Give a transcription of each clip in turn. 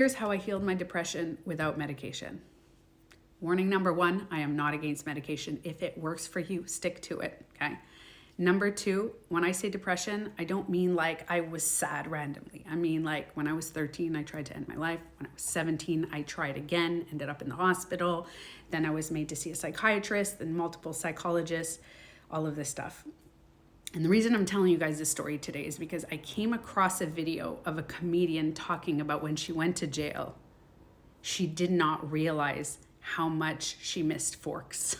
Here's how I healed my depression without medication. Warning number one, I am not against medication. If it works for you, stick to it, okay? Number two, when I say depression, I don't mean like I was sad randomly. I mean like when I was 13, I tried to end my life. When I was 17, I tried again, ended up in the hospital. Then I was made to see a psychiatrist and multiple psychologists, all of this stuff. And the reason I'm telling you guys this story today is because I came across a video of a comedian talking about when she went to jail. She did not realize how much she missed forks.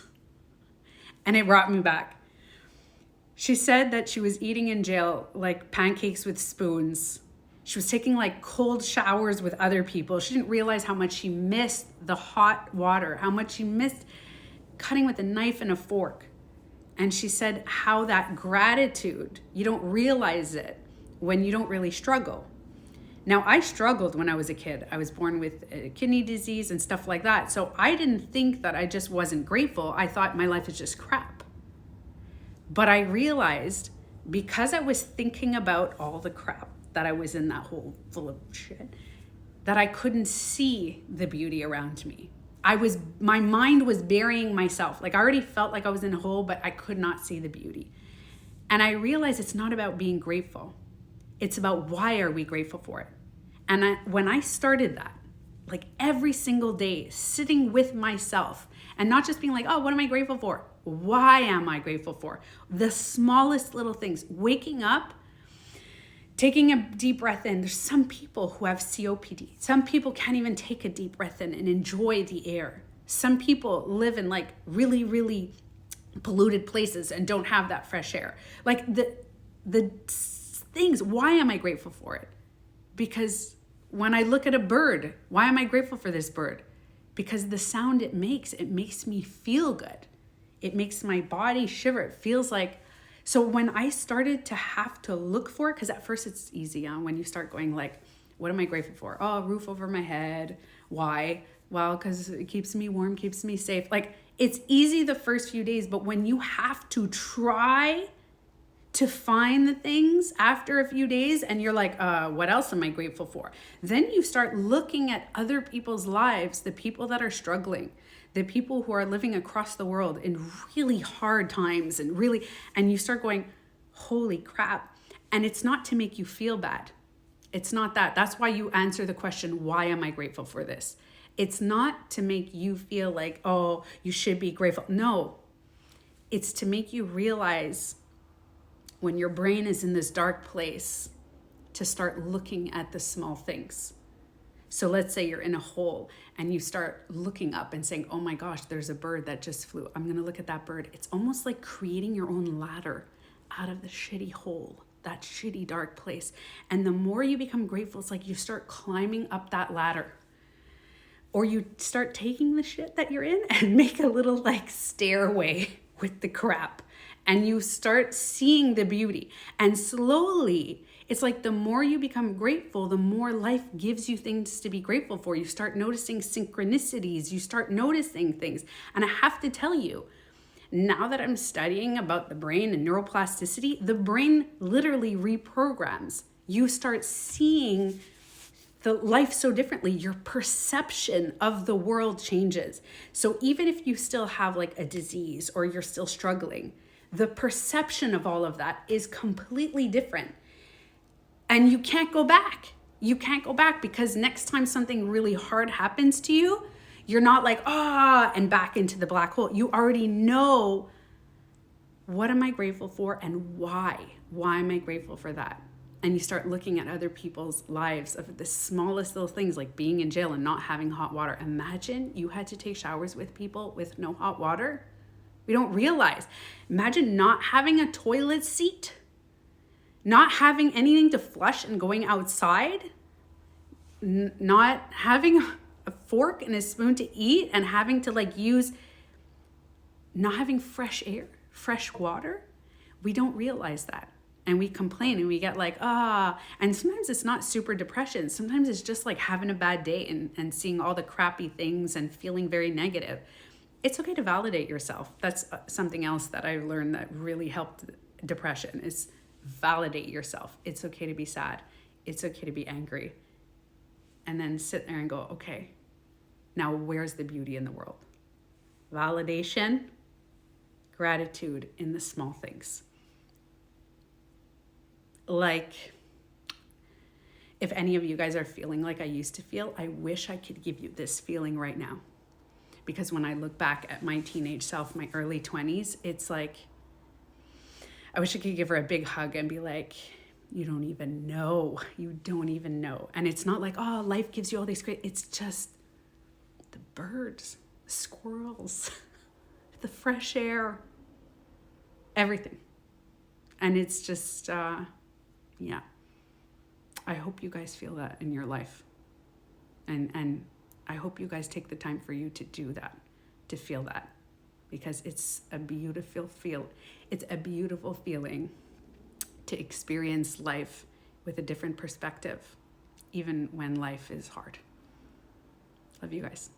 And it brought me back. She said that she was eating in jail like pancakes with spoons. She was taking like cold showers with other people. She didn't realize how much she missed the hot water, how much she missed cutting with a knife and a fork. And she said how that gratitude, you don't realize it when you don't really struggle. Now, I struggled when I was a kid. I was born with kidney disease and stuff like that. So I didn't think that I just wasn't grateful. I thought my life is just crap. But I realized because I was thinking about all the crap that I was in that hole full of shit, that I couldn't see the beauty around me. My mind was burying myself. Like I already felt like I was in a hole, but I could not see the beauty. And I realized it's not about being grateful. It's about why are we grateful for it? And when I started that, like every single day, sitting with myself and not just being like, oh, what am I grateful for? Why am I grateful for? The smallest little things, waking up, taking a deep breath in. There's some people who have COPD. Some people can't even take a deep breath in and enjoy the air. Some people live in like really, really polluted places and don't have that fresh air. Like the things, why am I grateful for it? Because when I look at a bird, why am I grateful for this bird? Because the sound it makes me feel good. It makes my body shiver. It feels like, so when I started to have to look for it, because at first it's easy when you start going like, what am I grateful for? Oh, a roof over my head. Why? Well, because it keeps me warm, keeps me safe. Like it's easy the first few days, but when you have to try to find the things after a few days and you're like, what else am I grateful for? Then you start looking at other people's lives, the people that are struggling, the people who are living across the world in really hard times and you start going, holy crap. And it's not to make you feel bad. It's not that. That's why you answer the question, why am I grateful for this? It's not to make you feel like, oh, you should be grateful. No, it's to make you realize when your brain is in this dark place to start looking at the small things. So let's say you're in a hole and you start looking up and saying, oh my gosh, there's a bird that just flew. I'm gonna look at that bird. It's almost like creating your own ladder out of the shitty hole, that shitty dark place. And the more you become grateful, it's like you start climbing up that ladder. Or you start taking the shit that you're in and make a little like stairway with the crap. And you start seeing the beauty. And slowly, it's like the more you become grateful, the more life gives you things to be grateful for. You start noticing synchronicities. You start noticing things. And I have to tell you, now that I'm studying about the brain and neuroplasticity, the brain literally reprograms. You start seeing the life so differently. Your perception of the world changes. So even if you still have like a disease or you're still struggling, the perception of all of that is completely different. And you can't go back. You can't go back because next time something really hard happens to you, you're not like, and back into the black hole. You already know, what am I grateful for and why? Why am I grateful for that? And you start looking at other people's lives of the smallest little things like being in jail and not having hot water. Imagine you had to take showers with people with no hot water. We don't realize. Imagine not having a toilet seat, not having anything to flush and going outside, not having a fork and a spoon to eat and having to not having fresh air, fresh water. We don't realize that. And we complain and we get like, and sometimes it's not super depression. Sometimes it's just like having a bad day and seeing all the crappy things and feeling very negative. It's okay to validate yourself. That's something else that I learned that really helped depression is validate yourself. It's okay to be sad. It's okay to be angry. and then sit there and go, okay, now where's the beauty in the world? Validation, gratitude in the small things. Like, if any of you guys are feeling like I used to feel, I wish I could give you this feeling right now. Because when I look back at my teenage self, my early 20s, it's like, I wish I could give her a big hug and be like, you don't even know. You don't even know. And it's not like, oh, life gives you all these great, it's just the birds, the squirrels, the fresh air, everything. And it's just, yeah. I hope you guys feel that in your life. And I hope you guys take the time for you to do that, to feel that, because it's a beautiful It's a beautiful feeling to experience life with a different perspective, even when life is hard. Love you guys.